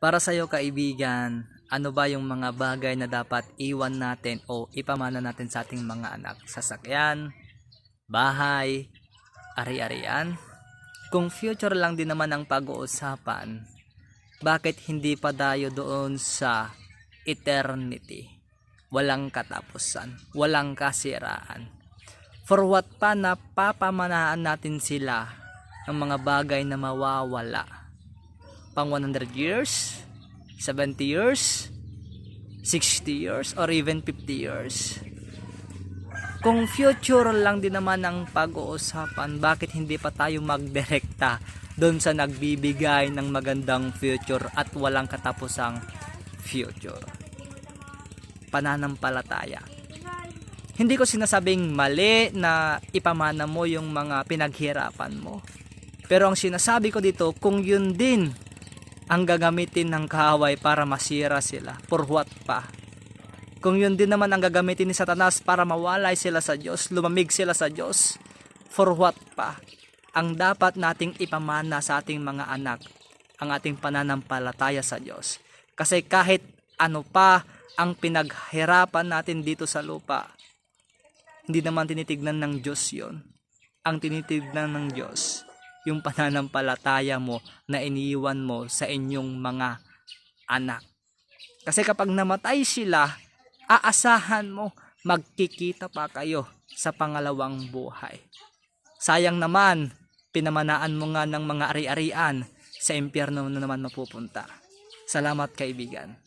Para sa'yo kaibigan, ano ba yung mga bagay na dapat iwan natin o ipamana natin sa ating mga anak? Sasakyan, bahay, ari-arian? Kung future lang din naman ang pag-uusapan, bakit hindi pa tayo doon sa eternity? Walang katapusan, walang kasiraan. For what pa na papamanaan natin sila ng mga bagay na mawawala? Pang 100 years, 70 years, 60 years, or even 50 years. Kung future lang din naman ang pag-uusapan, bakit hindi pa tayo magdirekta doon sa nagbibigay ng magandang future at walang katapusang future? Pananampalataya. Hindi ko sinasabing mali na ipamana mo yung mga pinaghirapan mo. Pero ang sinasabi ko dito, kung yun din ang gagamitin ng kaaway para masira sila, for what pa? Kung yun din naman ang gagamitin ni Satanas para mawalay sila sa Diyos, lumamig sila sa Diyos, for what pa? Ang dapat nating ipamana sa ating mga anak, ang ating pananampalataya sa Diyos. Kasi kahit ano pa ang pinaghirapan natin dito sa lupa, hindi naman tinitignan ng Diyos yon. Ang tinitignan ng Diyos, yung pananampalataya mo na iniwan mo sa inyong mga anak. Kasi kapag namatay sila, aasahan mo magkikita pa kayo sa pangalawang buhay. Sayang naman, pinamanaan mo nga ng mga ari-arian, sa impyerno na naman mapupunta. Salamat kaibigan.